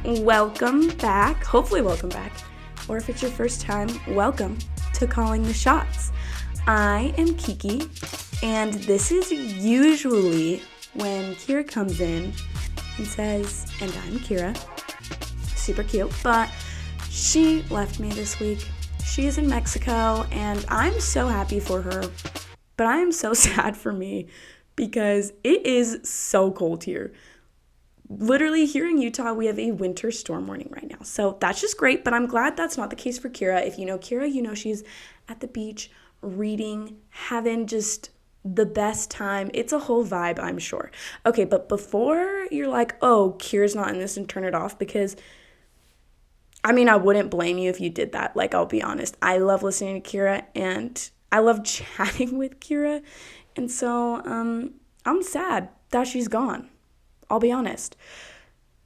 welcome back. Hopefully welcome back. Or if it's your first time, welcome to Calling the Shots. I am Kiki, and this is usually when Kira comes in and says, and I'm Kira, super cute, but she left me this week. She is in Mexico, and I'm so happy for her, but I am so sad for me because it is so cold here. Literally here in Utah, we have a winter storm warning right now. So that's just great, but I'm glad that's not the case for Kira. If you know Kira, you know she's at the beach reading, having just the best time. It's a whole vibe, I'm sure. Okay, but before you're like, oh, Kira's not in this and turn it off, because I wouldn't blame you if you did that. Like, I'll be honest. I love listening to Kira and I love chatting with Kira. And so I'm sad that she's gone. I'll be honest.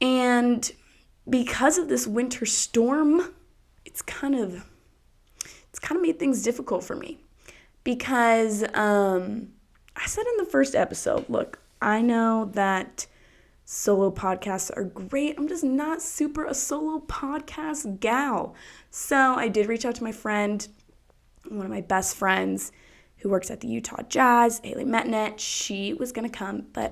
And because of this winter storm, it's kind of made things difficult for me. Because I said in the first episode, look, I know that solo podcasts are great. I'm just not super a solo podcast gal. So I did reach out to my friend, one of my best friends, who works at the Utah Jazz, Haley Metnet. She was going to come, but,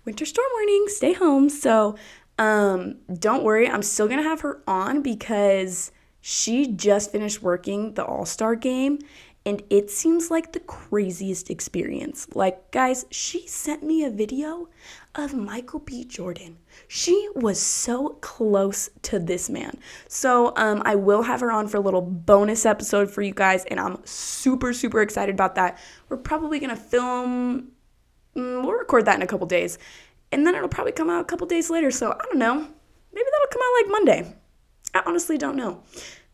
winter storm warning, stay home. So don't worry, I'm still going to have her on because she just finished working the All-Star game, and it seems like the craziest experience. Like, guys, she sent me a video of Michael B. Jordan. She was so close to this man. So I will have her on for a little bonus episode for you guys, and I'm super, super excited about that. We're probably going to we'll record that in a couple days, and then it'll probably come out a couple days later. So I don't know. Maybe that'll come out like Monday. I honestly don't know.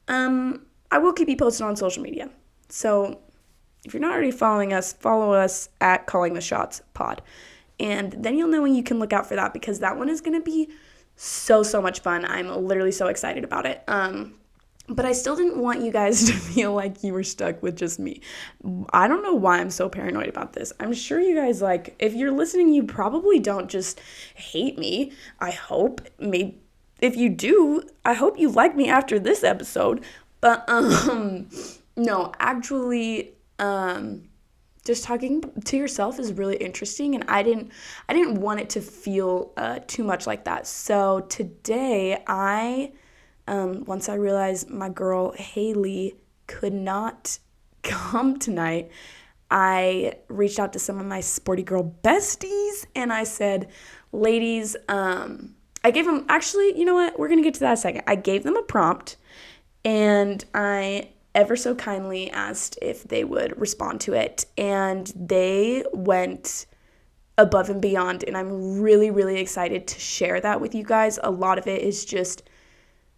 I will keep you posted on social media. So if you're not already following us, follow us at Calling the Shots Pod. And then you'll know when you can look out for that, because that one is going to be so much fun. I'm literally so excited about it. But I still didn't want you guys to feel like you were stuck with just me. I don't know why I'm so paranoid about this. I'm sure you guys, if you're listening, you probably don't just hate me. I hope. Maybe if you do, I hope you like me after this episode. But no, actually, just talking to yourself is really interesting, and I didn't want it to feel too much like that. So today, once I realized my girl Haley could not come tonight, I reached out to some of my sporty girl besties, and I said, ladies, I gave them, actually, you know what? We're gonna get to that in a second. I gave them a prompt, and I ever so kindly asked if they would respond to it, and they went above and beyond, and I'm really, really excited to share that with you guys. A lot of it is just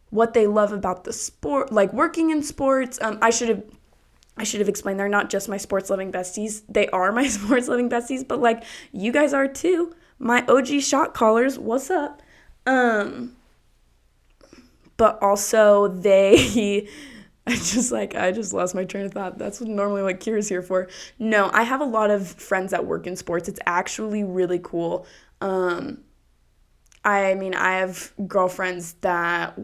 what they love about the sport, like working in sports. I should have explained, they're not just my sports loving besties. They are my sports loving besties, but you guys are too. My OG shot callers, what's up? But also they I just lost my train of thought. That's normally what Kira's here for. No, I have a lot of friends that work in sports. It's actually really cool. I have girlfriends that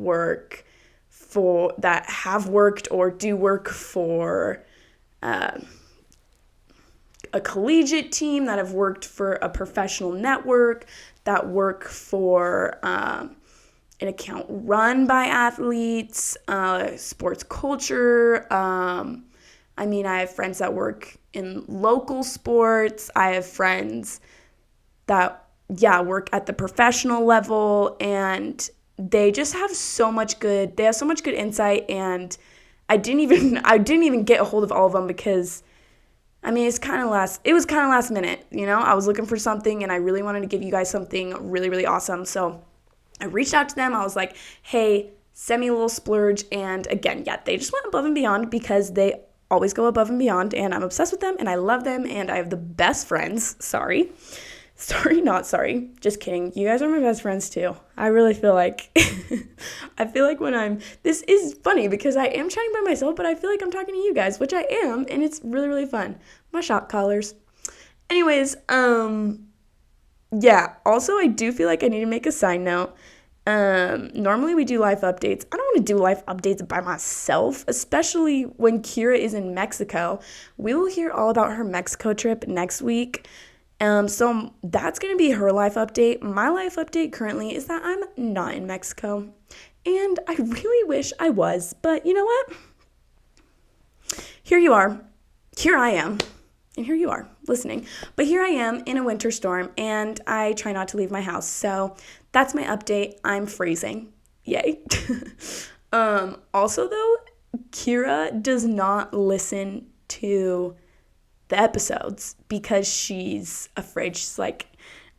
have worked or do work for a collegiate team, that have worked for a professional network, that work for an account run by athletes, sports culture. I have friends that work in local sports. I have friends that, work at the professional level, and they just have so much good insight, and I didn't even get a hold of all of them because it was kind of last minute, I was looking for something, and I really wanted to give you guys something really, really awesome. So I reached out to them. I was like, hey, send me a little splurge. And again, they just went above and beyond, because they always go above and beyond, and I'm obsessed with them, and I love them, and I have the best friends. Sorry, not sorry. Just kidding. You guys are my best friends too. I really feel like, this is funny because I am chatting by myself, but I feel like I'm talking to you guys, which I am, and it's really, really fun. My shot callers. Anyways, also I do feel like I need to make a side note. Normally we do life updates. I don't want to do life updates by myself, especially when Kira is in Mexico. We will hear all about her Mexico trip next week. So that's going to be her life update. My life update currently is that I'm not in Mexico. And I really wish I was, but you know what? Here you are. Here I am. And here you are, listening. But here I am in a winter storm, and I try not to leave my house. So that's my update. I'm freezing. Yay. Also, though, Kira does not listen to the episodes because she's afraid. She's like,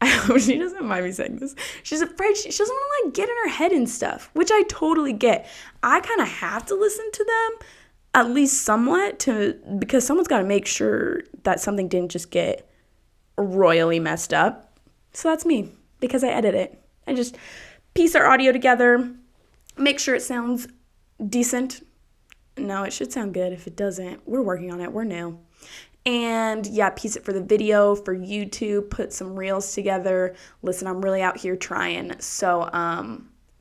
I hope she doesn't mind me saying this. She's afraid. She doesn't want to, like, get in her head and stuff, which I totally get. I kind of have to listen to them, at least somewhat, because someone's got to make sure that something didn't just get royally messed up. So that's me, because I edit it. I just piece our audio together, make sure it sounds decent. No, it should sound good. If it doesn't, we're working on it. We're new. And yeah, piece it for the video, for YouTube, put some reels together. Listen, I'm really out here trying. So,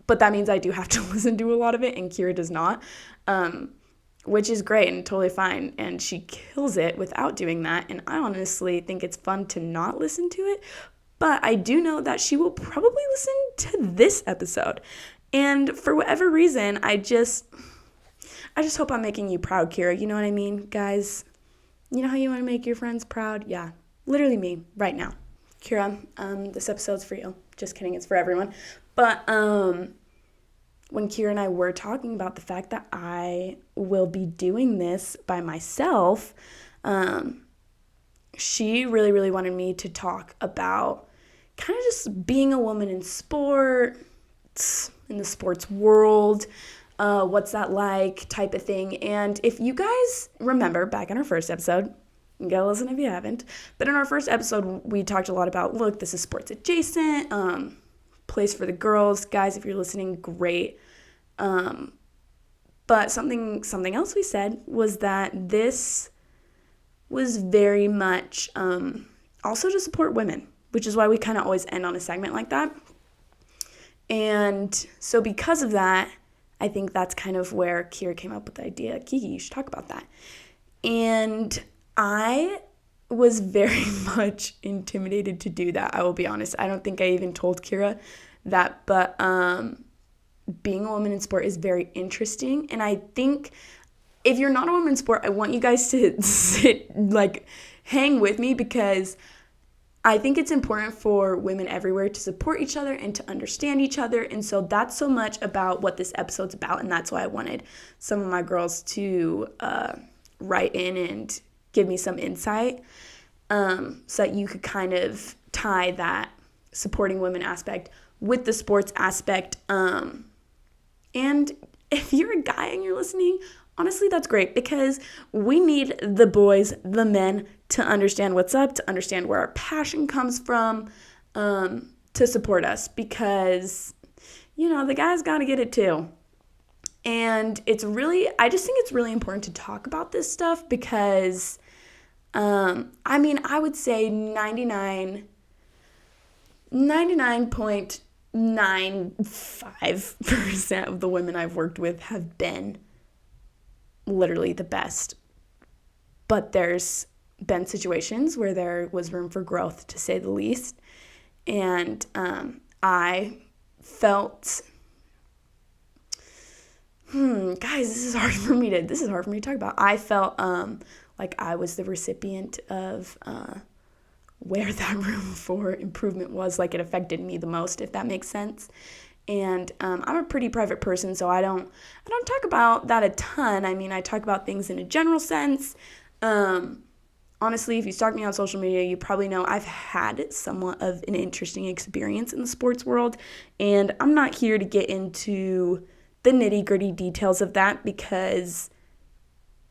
but that means I do have to listen to a lot of it, and Kira does not. Which is great and totally fine, and she kills it without doing that, and I honestly think it's fun to not listen to it, but I do know that she will probably listen to this episode, and for whatever reason, I just hope I'm making you proud, Kira, you know what I mean, guys? You know how you want to make your friends proud? Yeah, literally me, right now. Kira, this episode's for you. Just kidding, it's for everyone, but, when Kira and I were talking about the fact that I will be doing this by myself, she really, really wanted me to talk about kind of just being a woman in sports, in the sports world, what's that like, type of thing. And if you guys remember back in our first episode, you gotta listen if you haven't, but in our first episode, we talked a lot about, look, this is sports adjacent, place for the girls. Guys, if you're listening, great. But something else we said was that this was very much also to support women, which is why we kind of always end on a segment like that. And so because of that, I think that's kind of where Kira came up with the idea, Kiki, you should talk about that. And I was very much intimidated to do that, I will be honest. I don't think I even told Kira that, but being a woman in sport is very interesting, and I think if you're not a woman in sport, I want you guys to hang with me, because I think it's important for women everywhere to support each other and to understand each other, and so that's so much about what this episode's about, and that's why I wanted some of my girls to write in and give me some insight, so that you could kind of tie that supporting women aspect with the sports aspect. And if you're a guy and you're listening, honestly, that's great, because we need the boys, the men, to understand what's up, to understand where our passion comes from, to support us, because, you know, the guys got to get it too. And I just think it's really important to talk about this stuff, because, I would say 99.95% of the women I've worked with have been literally the best. But there's been situations where there was room for growth, to say the least. And I felt, guys, this is hard for me to talk about. I felt like I was the recipient of where that room for improvement was, like it affected me the most, if that makes sense. And I'm a pretty private person, so I don't talk about that a ton. I mean, I talk about things in a general sense. Honestly, if you stalk me on social media, you probably know I've had somewhat of an interesting experience in the sports world, and I'm not here to get into the nitty-gritty details of that, because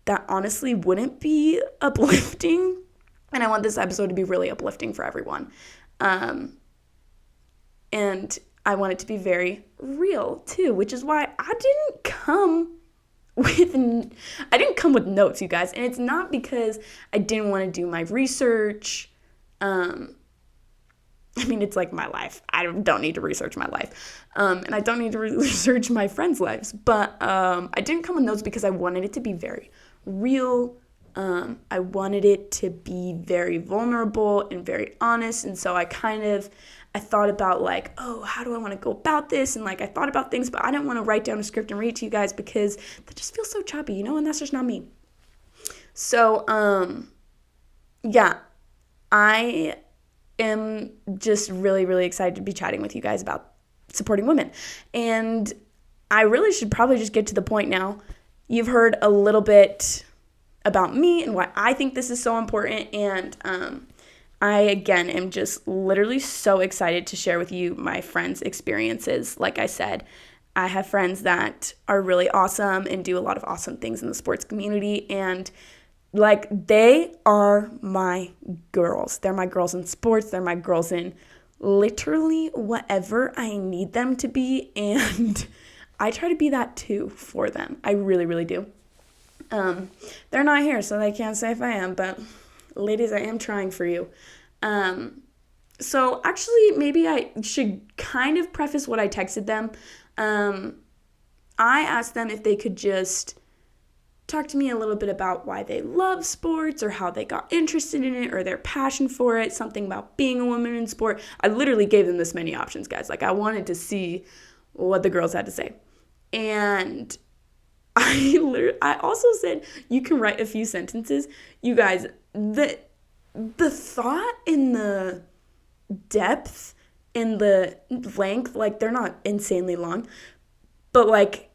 that honestly wouldn't be uplifting. And I want this episode to be really uplifting for everyone. And I want it to be very real too, which is why I didn't come with notes, you guys. And it's not because I didn't want to do my research. I mean, it's like my life. I don't need to research my life. And I don't need to research my friends' lives. But I didn't come on those because I wanted it to be very real. I wanted it to be very vulnerable and very honest. And so I thought about like, oh, how do I want to go about this? And like, I thought about things, but I didn't want to write down a script and read it to you guys because that just feels so choppy, and that's just not me. So, yeah, I am just really, really excited to be chatting with you guys about supporting women. And I really should probably just get to the point now. You've heard a little bit about me and why I think this is so important. And I, again, am just literally so excited to share with you my friends' experiences. Like I said, I have friends that are really awesome and do a lot of awesome things in the sports community. And like, they are my girls. They're my girls in sports. They're my girls in literally whatever I need them to be. And I try to be that too for them. I really, really do. They're not here, so they can't say if I am. But ladies, I am trying for you. So actually, maybe I should kind of preface what I texted them. I asked them if they could just talk to me a little bit about why they love sports or how they got interested in it or their passion for it, something about being a woman in sport. I literally gave them this many options, guys. Like, I wanted to see what the girls had to say. And I also said, you can write a few sentences. You guys, the thought and the depth and the length, like, they're not insanely long, but like,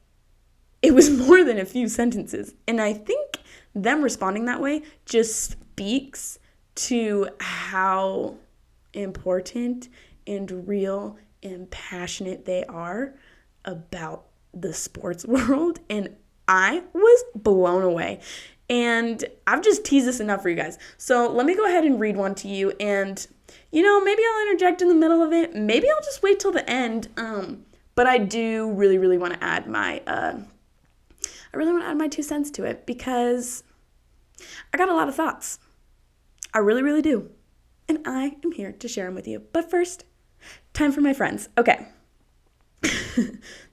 it was more than a few sentences. And I think them responding that way just speaks to how important and real and passionate they are about the sports world. And I was blown away. And I've just teased this enough for you guys. So let me go ahead and read one to you. And, maybe I'll interject in the middle of it. Maybe I'll just wait till the end. But I do really, really want to add my 2 cents to it because I got a lot of thoughts. I really, really do. And I am here to share them with you. But first, time for my friends. Okay.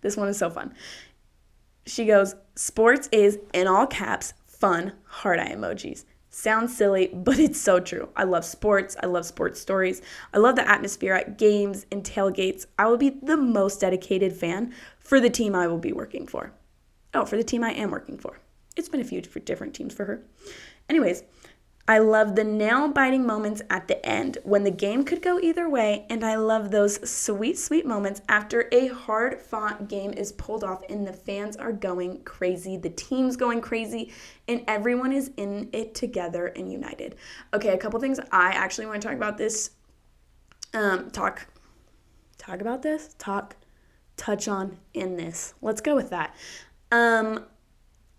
This one is so fun. She goes, sports is, in all caps, fun, heart eye emojis. Sounds silly, but it's so true. I love sports. I love sports stories. I love the atmosphere at games and tailgates. I will be the most dedicated fan for the team I will be working for. Oh, for the team I am working for. It's been a few different teams for her. Anyways, I love the nail-biting moments at the end when the game could go either way, and I love those sweet, sweet moments after a hard-fought game is pulled off and the fans are going crazy, the team's going crazy, and everyone is in it together and united. Okay, a couple things I actually want to talk about this. Touch on in this. Let's go with that.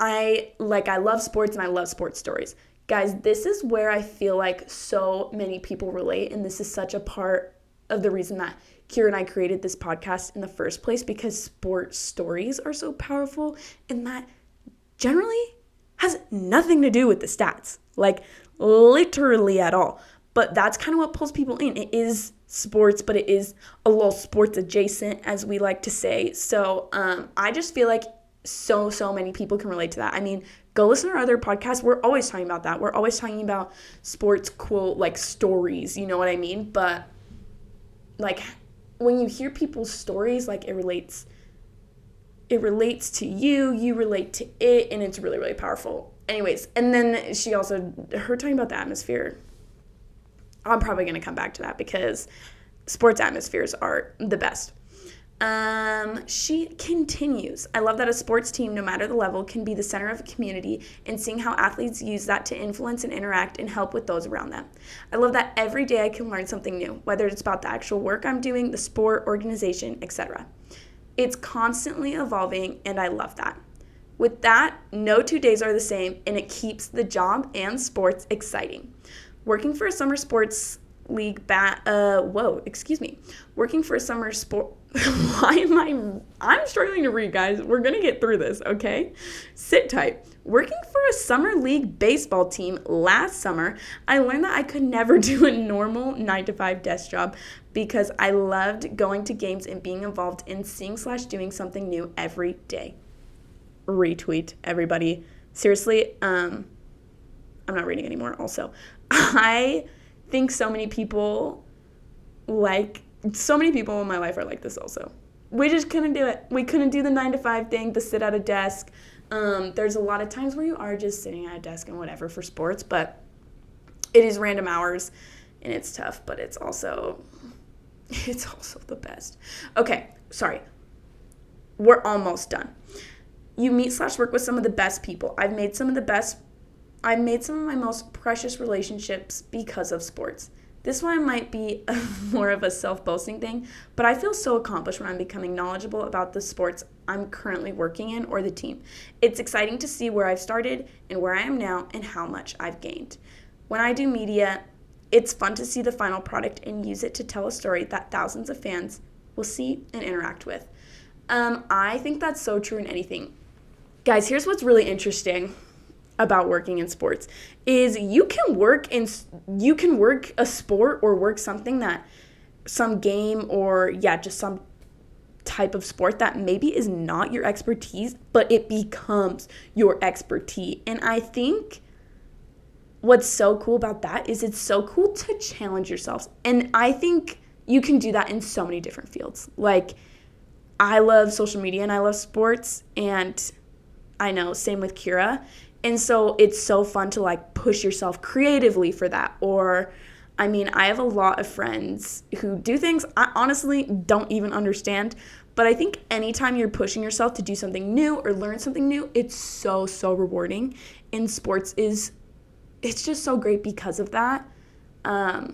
I love sports and I love sports stories. Guys, this is where I feel like so many people relate, and this is such a part of the reason that Kira and I created this podcast in the first place, because sports stories are so powerful, and that generally has nothing to do with the stats, like literally at all. But that's kind of what pulls people in. It is sports, but it is a little sports adjacent, as we like to say. So I just feel like so many people can relate to that. I mean, go listen to our other podcasts. We're always talking about that. We're always talking about sports quote, like, stories, you know what I mean? But like, when you hear people's stories, like, it relates to you relate to it, and it's really, really powerful. Anyways, and then her talking about the atmosphere, I'm probably going to come back to that because sports atmospheres are the best. She continues, I love that a sports team, no matter the level, can be the center of a community, and seeing how athletes use that to influence and interact and help with those around them. I love that every day I can learn something new, whether it's about the actual work I'm doing, the sport, organization, etc. It's constantly evolving, and I love that. With that, no 2 days are the same, and it keeps the job and sports exciting. Working for a summer sports working for a summer sport. I'm struggling to read, guys. We're going to get through this, okay? Sit tight. Working for a summer league baseball team last summer, I learned that I could never do a normal 9-to-5 desk job because I loved going to games and being involved in seeing/doing something new every day. Retweet, everybody. Seriously, I'm not reading anymore also. I think so many people in my life are like this also. We just couldn't do it. We couldn't do the 9-to-5 thing, the sit at a desk. There's a lot of times where you are just sitting at a desk and whatever for sports, but it is random hours and it's tough, but it's also the best. Okay, sorry. We're almost done. You meet/work with some of the best people. I've made some of my most precious relationships because of sports. This one might be more of a self-boasting thing, but I feel so accomplished when I'm becoming knowledgeable about the sports I'm currently working in or the team. It's exciting to see where I've started and where I am now and how much I've gained. When I do media, it's fun to see the final product and use it to tell a story that thousands of fans will see and interact with. I think that's so true in anything. Guys, here's what's really interesting about working in sports is you can work a sport or work some game or just some type of sport that maybe is not your expertise, but it becomes your expertise. And I think what's so cool about that is it's so cool to challenge yourselves. And I think you can do that in so many different fields. Like, I love social media and I love sports, and I know, same with Kira. And so it's so fun to push yourself creatively for that. Or, I have a lot of friends who do things I honestly don't even understand. But I think anytime you're pushing yourself to do something new or learn something new, it's so, so rewarding. And sports it's just so great because of that. I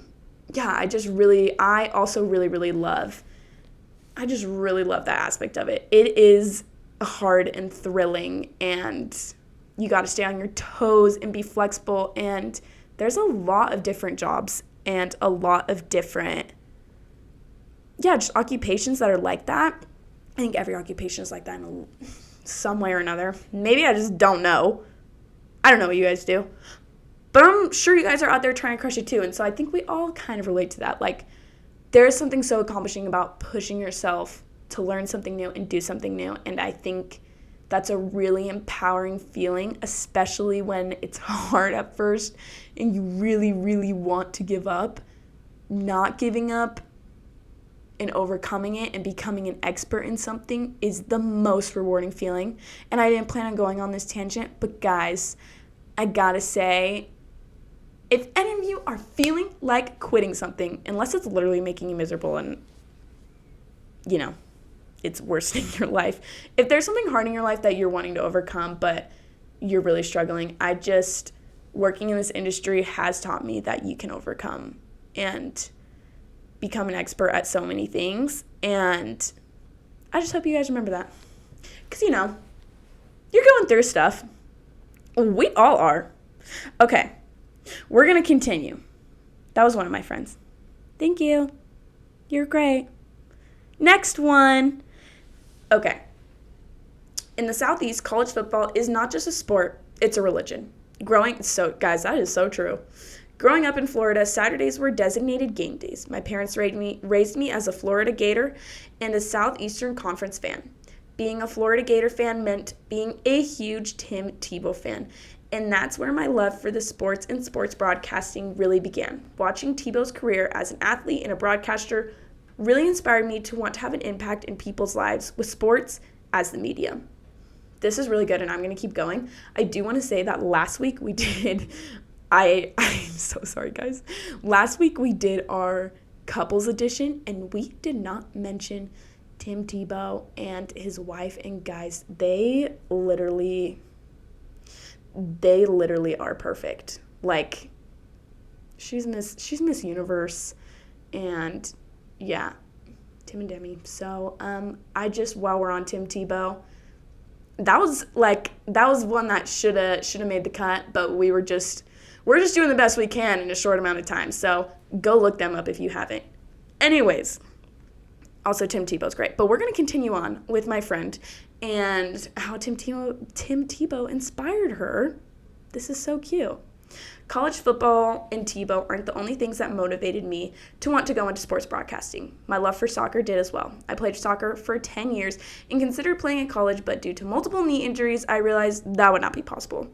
also really, really love that aspect of it. It is hard and thrilling, and you got to stay on your toes and be flexible, and there's a lot of different jobs and a lot of different just occupations that are like that. I think every occupation is like that in some way or another. Maybe I just don't know. I don't know what you guys do, but I'm sure you guys are out there trying to crush it too, and so I think we all kind of relate to that. There is something so accomplishing about pushing yourself to learn something new and do something new, and I think that's a really empowering feeling, especially when it's hard at first and you really, really want to give up. Not giving up and overcoming it and becoming an expert in something is the most rewarding feeling. And I didn't plan on going on this tangent, but guys, I gotta say, if any of you are feeling like quitting something, unless it's literally making you miserable and, it's worsening your life. If there's something hard in your life that you're wanting to overcome, but you're really struggling, working in this industry has taught me that you can overcome and become an expert at so many things. And I just hope you guys remember that. Because, you're going through stuff. We all are. Okay, we're going to continue. That was one of my friends. Thank you. You're great. Next one. Okay. In the Southeast, college football is not just a sport, it's a religion. Guys, that is so true. Growing up in Florida, Saturdays were designated game days. My parents raised me as a Florida Gator and a Southeastern Conference fan. Being a Florida Gator fan meant being a huge Tim Tebow fan. And that's where my love for the sports and sports broadcasting really began. Watching Tebow's career as an athlete and a broadcaster really inspired me to want to have an impact in people's lives with sports as the medium. This is really good, and I'm going to keep going. I do want to say that last week we did, I'm so sorry, guys. Last week we did our couples edition, and we did not mention Tim Tebow and his wife, and guys, they literally are perfect. She's Miss Universe, and yeah, Tim and Demi. So, while we're on Tim Tebow, that was one that should have made the cut, but we're we're just doing the best we can in a short amount of time. So go look them up if you haven't. Anyways, also Tim Tebow's great. But we're going to continue on with my friend and how Tim Tebow inspired her. This is so cute. College football and Tebow aren't the only things that motivated me to want to go into sports broadcasting. My love for soccer did as well. I played soccer for 10 years and considered playing in college, but due to multiple knee injuries, I realized that would not be possible.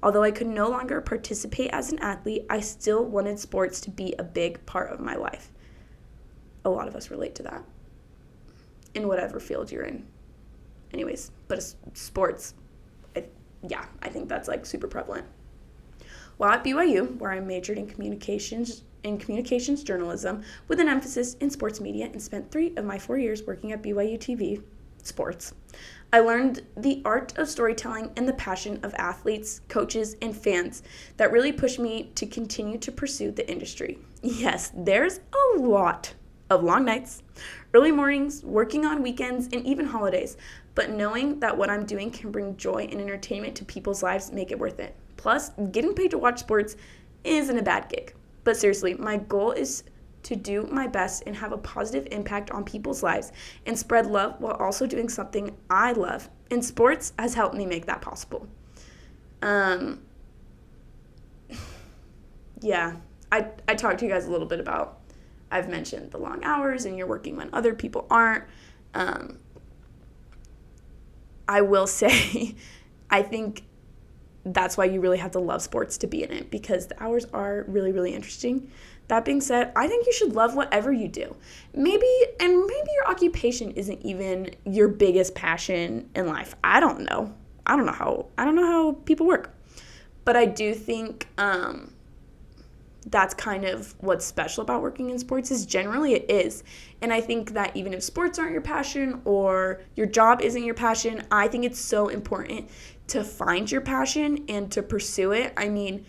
Although I could no longer participate as an athlete, I still wanted sports to be a big part of my life. A lot of us relate to that in whatever field you're in. Anyways, but sports, I think that's like super prevalent. While at BYU, where I majored in communications journalism with an emphasis in sports media and spent 3 of my 4 years working at BYU TV sports, I learned the art of storytelling and the passion of athletes, coaches, and fans that really pushed me to continue to pursue the industry. Yes, there's a lot of long nights, early mornings, working on weekends, and even holidays, but knowing that what I'm doing can bring joy and entertainment to people's lives make it worth it. Plus, getting paid to watch sports isn't a bad gig. But seriously, my goal is to do my best and have a positive impact on people's lives and spread love while also doing something I love. And sports has helped me make that possible. I talked to you guys a little bit about, I've mentioned the long hours and you're working when other people aren't. I will say, I think that's why you really have to love sports to be in it, because the hours are really, really interesting. That being said, I think you should love whatever you do. Maybe your occupation isn't even your biggest passion in life. I don't know. I don't know how people work. But I do think that's kind of what's special about working in sports, is generally it is. And I think that even if sports aren't your passion or your job isn't your passion, I think it's so important to find your passion and to pursue it. I mean,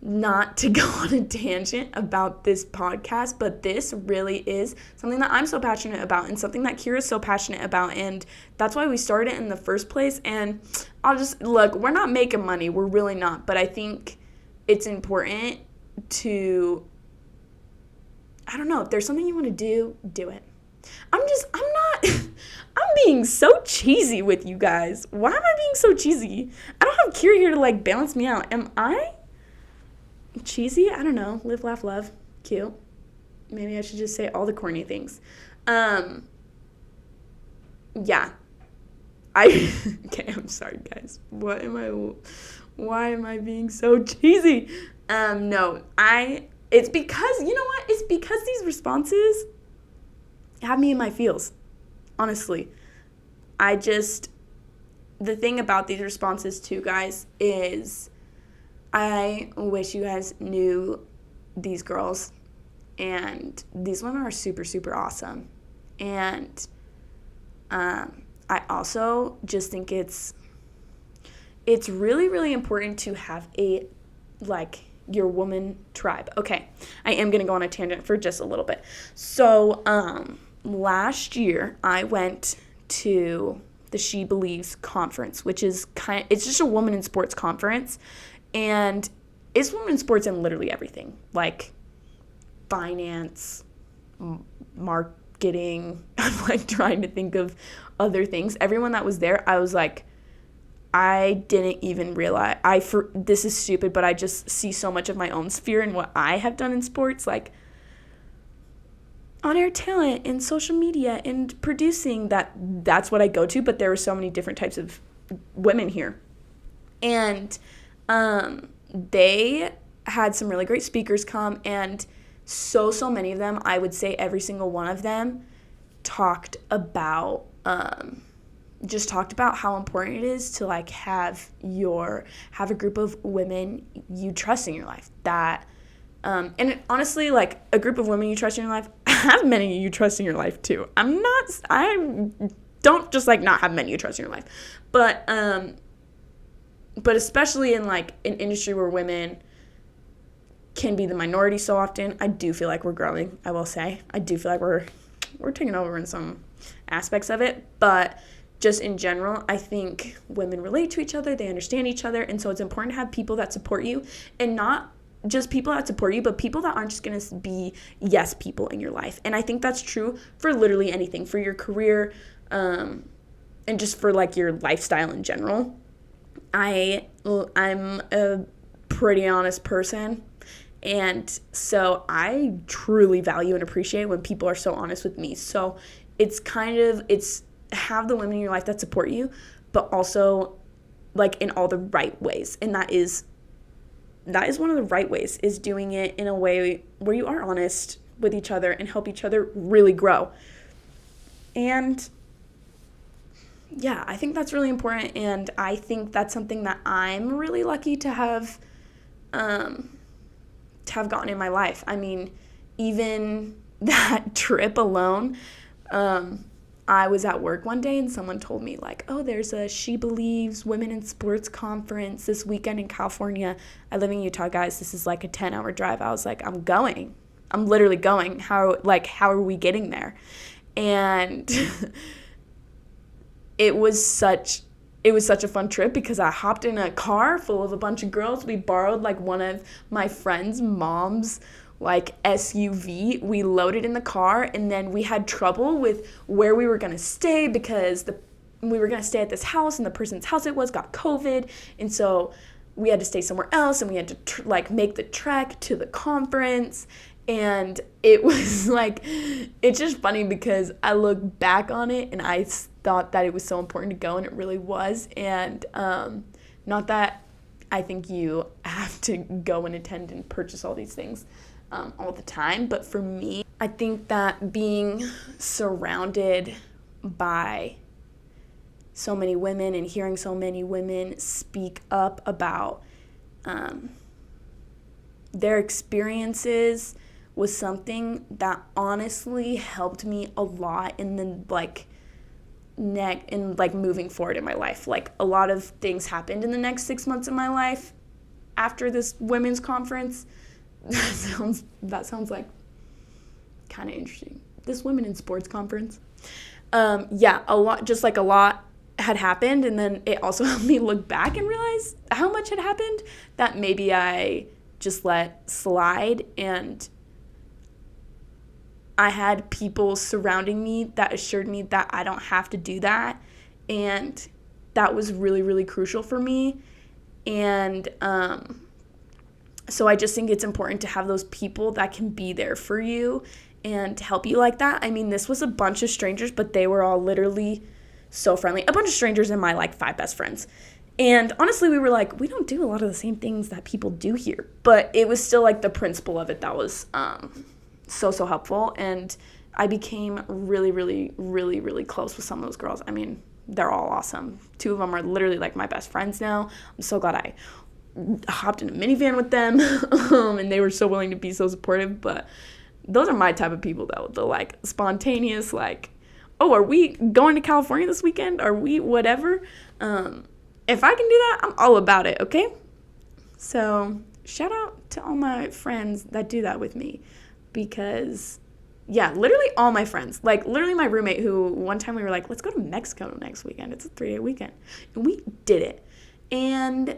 not to go on a tangent about this podcast, but this really is something that I'm so passionate about and something that Kira's so passionate about, and that's why we started in the first place. And we're not making money, we're really not, but I think it's important to, I don't know, if there's something you want to do it. I'm being so cheesy with you guys. Why am I being so cheesy? I don't have Kira here to like balance me out. Am I cheesy? I don't know. Live, laugh, love. Cute. Maybe I should just say all the corny things. Okay, I'm sorry guys. Why am I being so cheesy? It's because, you know what? It's because these responses have me in my feels. Honestly. The thing about these responses too, guys, is I wish you guys knew these girls, and these women are super, super awesome. And I also just think it's really, really important to have your woman tribe. Okay, I am going to go on a tangent for just a little bit. So last year I went to the She Believes conference, which is it's just a woman in sports conference, and it's women in sports in literally everything, like finance, marketing. I'm like trying to think of other things. Everyone that was there, I was like, I didn't even realize, this is stupid, but I just see so much of my own sphere in what I have done in sports, like on-air talent and social media and producing. That's what I go to, but there were so many different types of women here. And they had some really great speakers come, and so many of them, I would say every single one of them, talked about how important it is to like have a group of women you trust in your life. And honestly, like a group of women you trust in your life, have many you trust in your life too. I don't just like not have many you trust in your life, but especially in like an industry where women can be the minority so often, I do feel like we're growing. I will say, I do feel like we're taking over in some aspects of it, but just in general, I think women relate to each other, they understand each other, and so it's important to have people that support you, and not just people that support you, but people that aren't just going to be yes people in your life. And I think that's true for literally anything, for your career, and just for like your lifestyle in general. I'm a pretty honest person, and so I truly value and appreciate when people are so honest with me. So it's have the women in your life that support you, but also like in all the right ways. And that is one of the right ways, is doing it in a way where you are honest with each other and help each other really grow. And yeah, I think that's really important, and I think that's something that I'm really lucky to have gotten in my life. I mean, even that trip alone, I was at work one day and someone told me like, oh, there's a She Believes Women in Sports conference this weekend in California. I live in Utah, guys. This is like a 10-hour drive. I was like, I'm going. I'm literally going. How are we getting there? And it was such a fun trip because I hopped in a car full of a bunch of girls. We borrowed like one of my friend's mom's like SUV. We loaded in the car, and then we had trouble with where we were going to stay because we were going to stay at this house, and the person's house got COVID, and so we had to stay somewhere else, and we had to make the trek to the conference. And it was like, it's just funny because I look back on it and I thought that it was so important to go, and it really was. And not that I think you have to go and attend and purchase all these things all the time, but for me, I think that being surrounded by so many women and hearing so many women speak up about their experiences was something that honestly helped me a lot in the moving forward in my life. Like, a lot of things happened in the next 6 months of my life after this women's conference. That sounds like kind of interesting. This Women in Sports conference. A lot had happened, and then it also helped me look back and realize how much had happened that maybe I just let slide, and I had people surrounding me that assured me that I don't have to do that, and that was really, really crucial for me. And so I just think it's important to have those people that can be there for you and help you like that. I mean, this was a bunch of strangers, but they were all literally so friendly. A bunch of strangers and my 5 best friends. And honestly, we were like, we don't do a lot of the same things that people do here, but it was still the principle of it that was so helpful. And I became really, really, really, really close with some of those girls. I mean, they're all awesome. 2 of them are literally my best friends now. I'm so glad I hopped in a minivan with them, and they were so willing to be so supportive. But those are my type of people, though. The spontaneous, oh, are we going to California this weekend? Are we whatever? If I can do that, I'm all about it, okay? So shout out to all my friends that do that with me, because yeah, literally all my friends, literally my roommate, who one time we were let's go to Mexico next weekend. It's a 3-day weekend. And we did it. And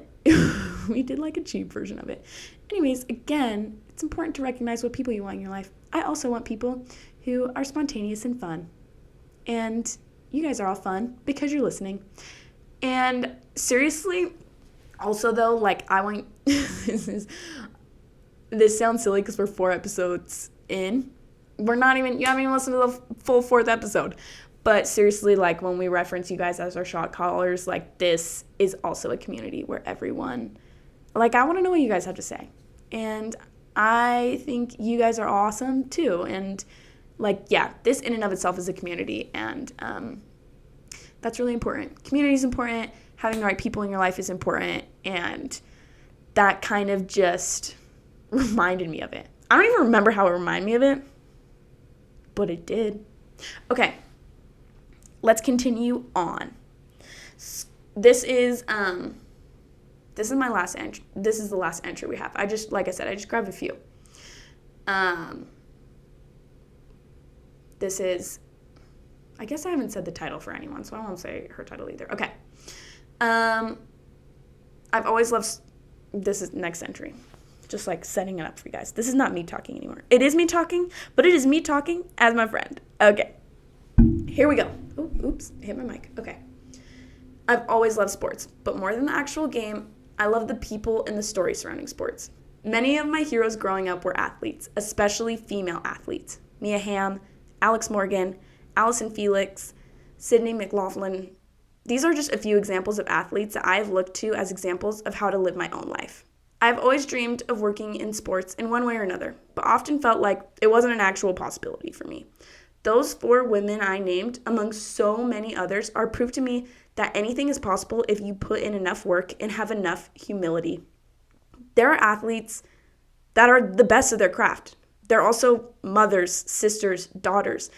we did a cheap version of it. Anyways, again, it's important to recognize what people you want in your life. I also want people who are spontaneous and fun. And you guys are all fun because you're listening. And seriously, also though, I want, this sounds silly because we're 4 episodes in. You haven't even listened to the full 4th episode. But seriously, when we reference you guys as our shot callers, this is also a community where everyone, I want to know what you guys have to say. And I think you guys are awesome too. And this in and of itself is a community. And that's really important. Community is important. Having the right people in your life is important. And that kind of just reminded me of it. I don't even remember how it reminded me of it, but it did. Okay. Let's continue on. This is my last entry. This is the last entry we have. I just grabbed a few. This is I guess I haven't said the title for anyone, so I won't say her title either. Okay. I've always loved, this is next entry, just like setting it up for you guys. This is not me talking anymore. It is me talking, but it is me talking as my friend. Okay, here we go. Oh, oops, hit my mic. Okay. I've always loved sports, but more than the actual game, I love the people and the story surrounding sports. Many of my heroes growing up were athletes, especially female athletes. Mia Hamm, Alex Morgan, Allison Felix, Sydney McLaughlin. These are just a few examples of athletes that I have looked to as examples of how to live my own life. I've always dreamed of working in sports in one way or another, but often felt like it wasn't an actual possibility for me. Those 4 women I named, among so many others, are proof to me that anything is possible if you put in enough work and have enough humility. There are athletes that are the best of their craft. They're also mothers, sisters, daughters,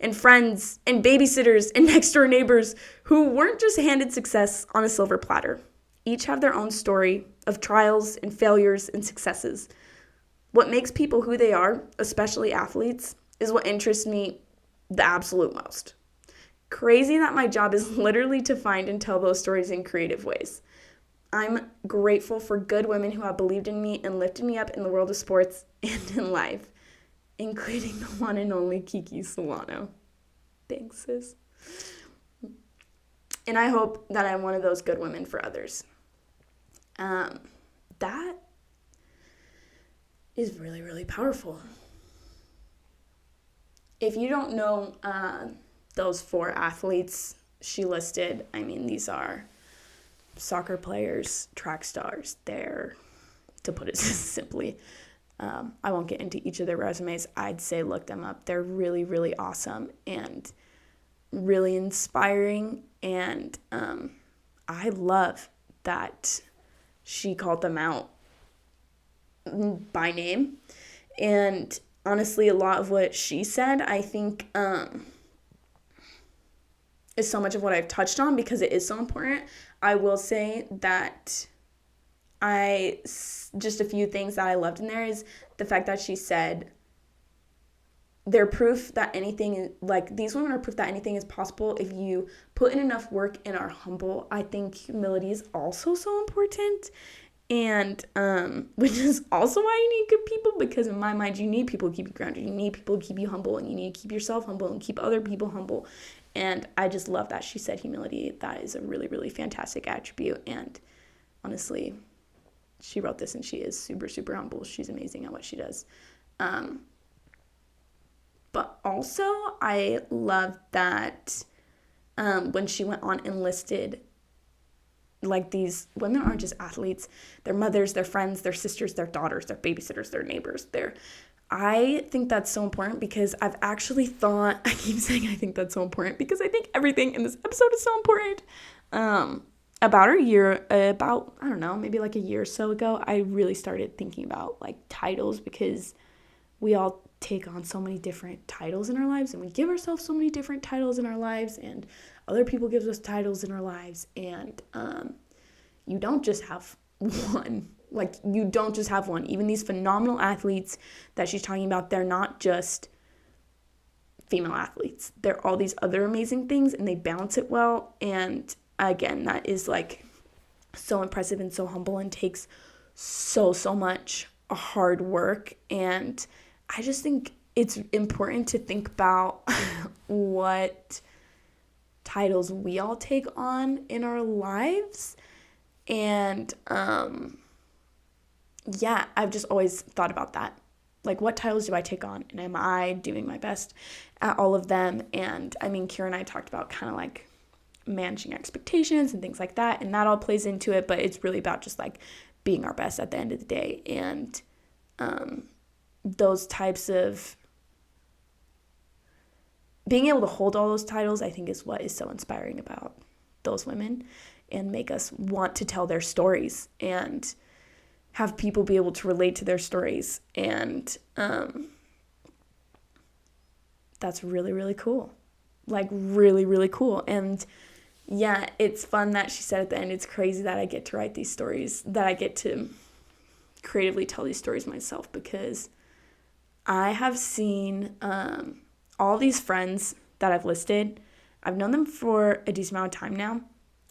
and friends, and babysitters, and next-door neighbors who weren't just handed success on a silver platter. Each have their own story of trials and failures and successes. What makes people who they are, especially athletes, is what interests me the absolute most. Crazy that my job is literally to find and tell those stories in creative ways. I'm grateful for good women who have believed in me and lifted me up in the world of sports and in life, including the one and only Kiki Solano. Thanks, sis. And I hope that I'm one of those good women for others. That is really, really powerful. If you don't know those 4 athletes she listed, I mean, these are soccer players, track stars. They're, to put it simply, I won't get into each of their resumes. I'd say look them up. They're really, really awesome and really inspiring. And I love that she called them out by name. And honestly, a lot of what she said, I think, is so much of what I've touched on because it is so important. I will say that just a few things that I loved in there is the fact that she said they're proof that anything, like these women are proof that anything is possible if you put in enough work and are humble. I think humility is also so important, and which is also why you need good people, because in my mind you need people to keep you grounded, you need people to keep you humble, and you need to keep yourself humble and keep other people humble. And I just love that she said humility. That is a really, really fantastic attribute. And honestly, she wrote this and she is super, super humble. She's amazing at what she does. But also, I love that when she went on and listed, like, these women aren't just athletes. They're mothers, they're friends, they're sisters, they're daughters, they're babysitters, they're neighbors. I think that's so important because I've actually thought, I keep saying I think that's so important because I think everything in this episode is so important. About I don't know, maybe like a year or so ago, I really started thinking about like titles, because we all take on so many different titles in our lives, and we give ourselves so many different titles in our lives, and other people give us titles in our lives, and you don't just have one. Like, you don't just have one. Even these phenomenal athletes that she's talking about, they're not just female athletes. They're all these other amazing things, and they balance it well. And again, that is like so impressive and so humble and takes so much hard work. And I just think it's important to think about what titles we all take on in our lives. And yeah, I've just always thought about that. Like, what titles do I take on? And am I doing my best at all of them? And I mean, Kira and I talked about kind of like managing expectations and things like that. And that all plays into it. But it's really about just like being our best at the end of the day. And those types of being able to hold all those titles, I think, is what is so inspiring about those women and make us want to tell their stories and have people be able to relate to their stories. And that's really, really cool. Like, really, really cool. And yeah, it's fun that she said at the end, it's crazy that I get to write these stories, that I get to creatively tell these stories myself, because I have seen all these friends that I've listed, I've known them for a decent amount of time now,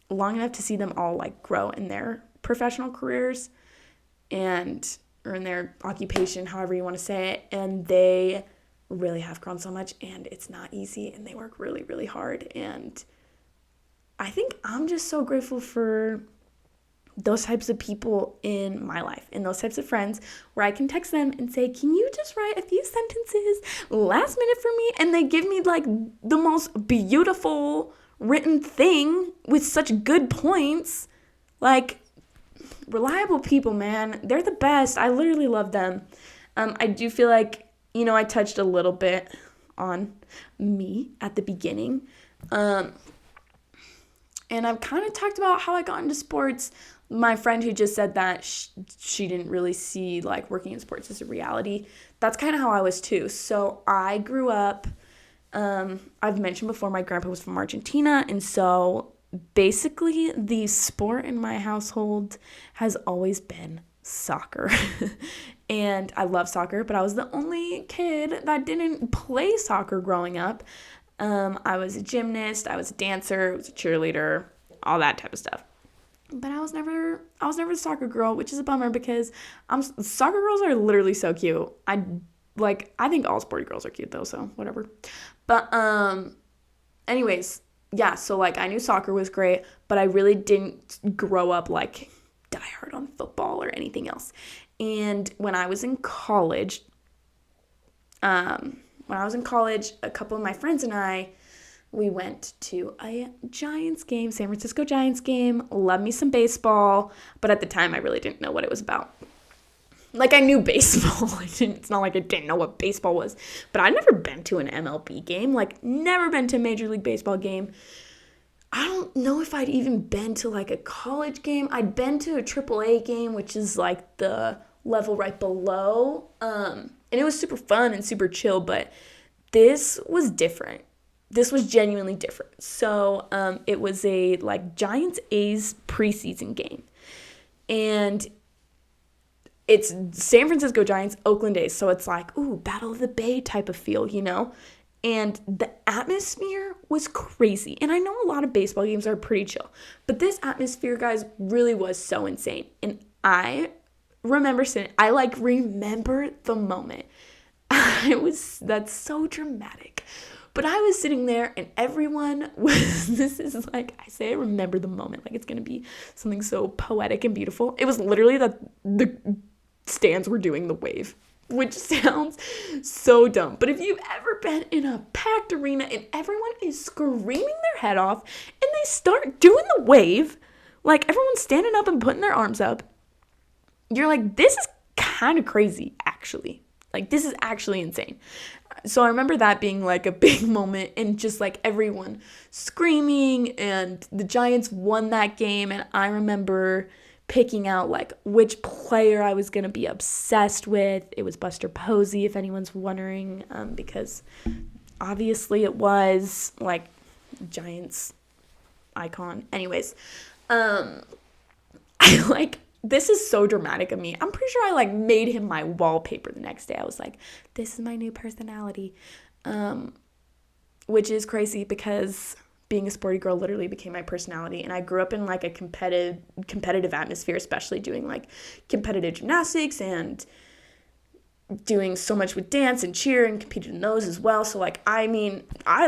long enough to see them all like grow in their professional careers or in their occupation, however you want to say it. And they really have grown so much, and it's not easy, and they work really, really hard. And I think I'm just so grateful for those types of people in my life and those types of friends where I can text them and say, can you just write a few sentences last minute for me? And they give me like the most beautiful written thing with such good points. Like, reliable people, man, they're the best. I literally love them. I do feel like, I touched a little bit on me at the beginning. And I've kind of talked about how I got into sports. My friend who just said that she didn't really see like working in sports as a reality. That's kind of how I was too. So I grew up, I've mentioned before, my grandpa was from Argentina. And so basically the sport in my household has always been soccer. And I love soccer, but I was the only kid that didn't play soccer growing up. I was a gymnast, I was a dancer, I was a cheerleader, all that type of stuff. But I was never a soccer girl, which is a bummer because soccer girls are literally so cute. I think all sporty girls are cute though, so whatever. But anyways, yeah, so like I knew soccer was great, but I really didn't grow up like die hard on football or anything else. And when I was in college, a couple of my friends and I, we went to a Giants game, San Francisco Giants game. Love me some baseball, but at the time I really didn't know what it was about. Like, I knew baseball. It's not like I didn't know what baseball was, but I'd never been to an MLB game, like never been to a Major League Baseball game. I don't know if I'd even been to like a college game. I'd been to a AAA game, which is like the level right below. And it was super fun and super chill, but this was different. This was genuinely different. So it was a like Giants-A's preseason game. And it's San Francisco Giants, Oakland A's. So it's like, ooh, Battle of the Bay type of feel, And the atmosphere was crazy. And I know a lot of baseball games are pretty chill, but this atmosphere, guys, really was so insane. And I remember the moment. That's so dramatic. But I was sitting there and everyone was, this is like, I say I remember the moment, like it's going to be something so poetic and beautiful. It was literally that the stands were doing the wave, which sounds so dumb. But if you've ever been in a packed arena and everyone is screaming their head off and they start doing the wave, like everyone's standing up and putting their arms up, you're like, this is kind of crazy, actually. Like, this is actually insane. So I remember that being like a big moment and just like everyone screaming, and the Giants won that game. And I remember picking out like which player I was going to be obsessed with. It was Buster Posey, if anyone's wondering, because obviously it was like Giants icon. Anyways, this is so dramatic of me. I'm pretty sure I like made him my wallpaper the next day. I was like, this is my new personality, which is crazy because being a sporty girl literally became my personality. And I grew up in like a competitive atmosphere, especially doing like competitive gymnastics and doing so much with dance and cheer, and competed in those as well. So like, I mean, I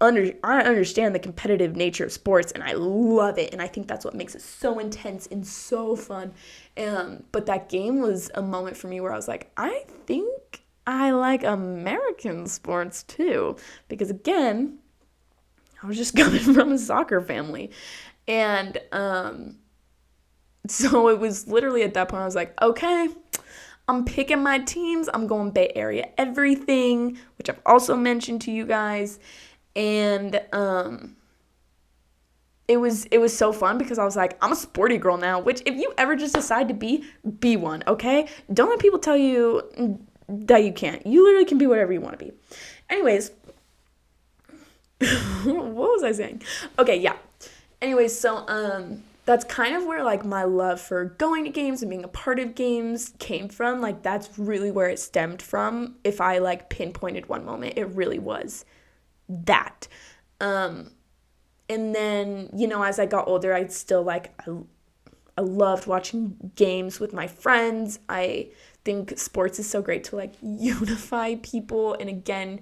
understand the competitive nature of sports, and I love it, and I think that's what makes it so intense and so fun. But that game was a moment for me where I was like, I think I like American sports too, because again, I was just coming from a soccer family. And so it was literally at that point I was like, okay, I'm picking my teams. I'm going Bay Area everything, which I've also mentioned to you guys. And it was so fun because I was like, I'm a sporty girl now, which if you ever just decide to be one, okay? Don't let people tell you that you can't. You literally can be whatever you want to be. Anyways, what was I saying? Okay, yeah. Anyways, so that's kind of where like my love for going to games and being a part of games came from. Like, that's really where it stemmed from. If I like pinpointed one moment, it really was that. And then, as I got older, I'd still I loved watching games with my friends. I think sports is so great to unify people. And again,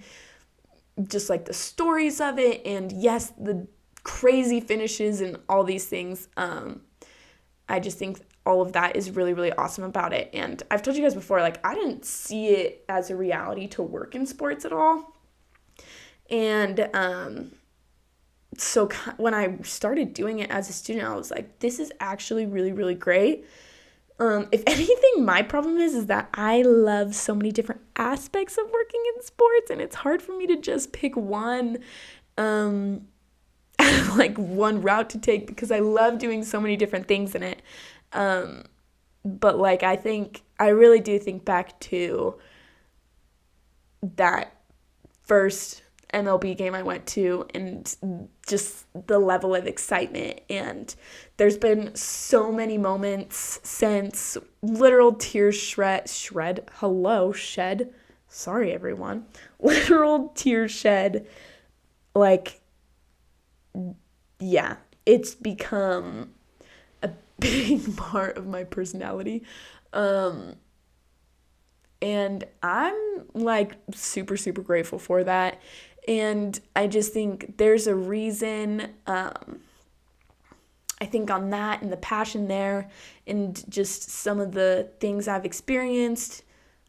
just the stories of it, and yes, the crazy finishes and all these things. I just think all of that is really, really awesome about it. And I've told you guys before, I didn't see it as a reality to work in sports at all. And so when I started doing it as a student, I was like, this is actually really, really great. If anything, my problem is that I love so many different aspects of working in sports, and it's hard for me to just pick one, one route to take, because I love doing so many different things in it. But I really do think back to that first MLB game I went to, and just the level of excitement. And there's been so many moments since, literal tears shed, sorry everyone, literal tears shed. Yeah, it's become a big part of my personality. And I'm super, super grateful for that. And I just think there's a reason, I think on that, and the passion there, and just some of the things I've experienced,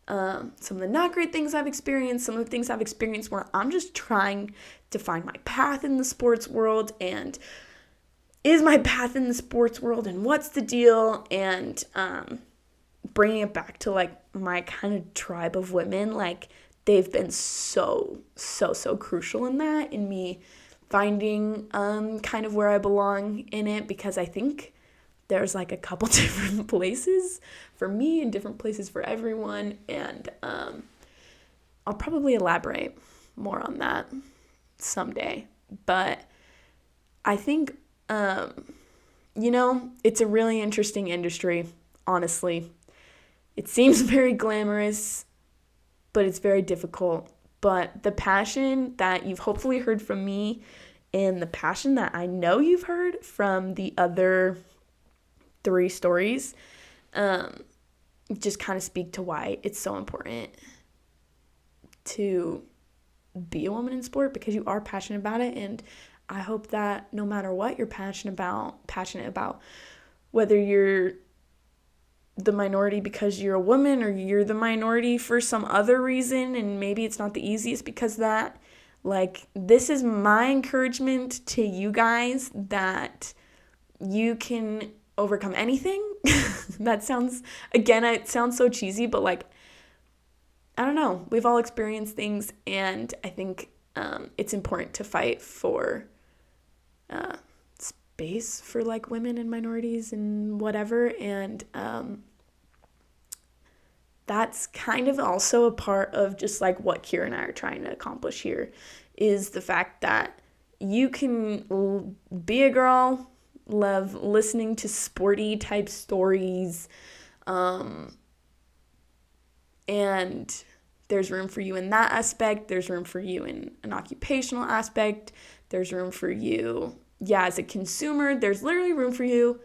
some of the not great things I've experienced, some of the things I've experienced where I'm just trying to find my path in the sports world, and is my path in the sports world, and what's the deal, and bringing it back to my kind of tribe of women. They've been so crucial in that, in me finding kind of where I belong in it, because I think there's a couple different places for me and different places for everyone, and I'll probably elaborate more on that someday. But I think it's a really interesting industry, honestly. It seems very glamorous, but it's very difficult. But the passion that you've hopefully heard from me, and the passion that I know you've heard from the other 3 stories, just kind of speak to why it's so important to be a woman in sport, because you are passionate about it. And I hope that no matter what you're passionate about, whether you're the minority because you're a woman, or you're the minority for some other reason, and maybe it's not the easiest because of that, this is my encouragement to you guys, that you can overcome anything. That sounds, again, it sounds so cheesy, but I don't know, we've all experienced things, and I think it's important to fight for space for women and minorities and whatever. And that's kind of also a part of just what Kira and I are trying to accomplish here, is the fact that you can be a girl, love listening to sporty type stories, and there's room for you in that aspect. There's room for you in an occupational aspect. There's room for you, as a consumer. There's literally room for you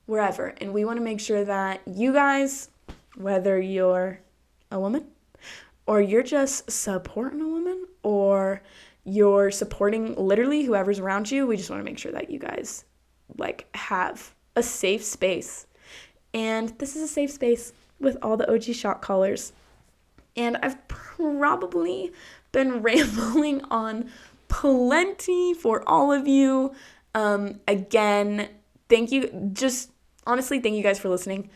wherever. And we want to make sure that you guys, whether you're a woman, or you're just supporting a woman, or you're supporting literally whoever's around you, we just want to make sure that you guys have a safe space. And this is a safe space with all the OG shot callers. And I've probably been rambling on plenty for all of you. Again, thank you. Just honestly, thank you guys for listening.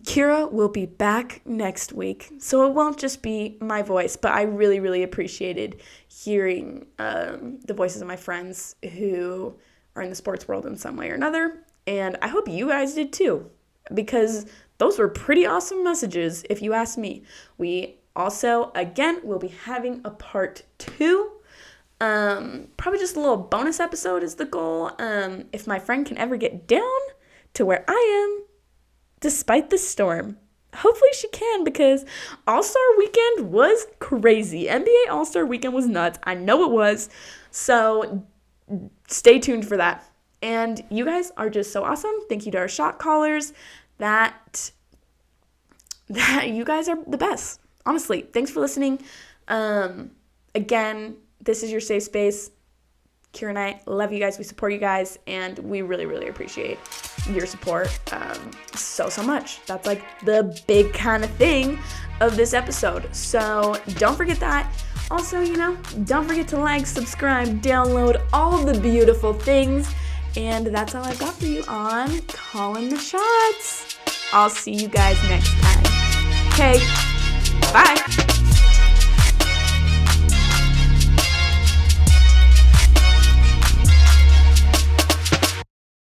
Kira will be back next week, so it won't just be my voice, but I really, really appreciated hearing the voices of my friends who are in the sports world in some way or another, and I hope you guys did too, because those were pretty awesome messages, if you ask me. We also, again, will be having a part 2. Probably just a little bonus episode is the goal. If my friend can ever get down to where I am, despite the storm, hopefully she can, because All-Star Weekend was crazy. NBA All-Star Weekend was nuts. I know it was. So stay tuned for that. And you guys are just so awesome. Thank you to our shot callers. That you guys are the best. Honestly, thanks for listening. Again, this is your safe space. Kira and I love you guys. We support you guys, and we really, really appreciate your support so much. That's like the big kind of thing of this episode. So don't forget that. Also, don't forget to like, subscribe, download, all the beautiful things. And that's all I've got for you on Calling the Shots. I'll see you guys next time. Okay, bye.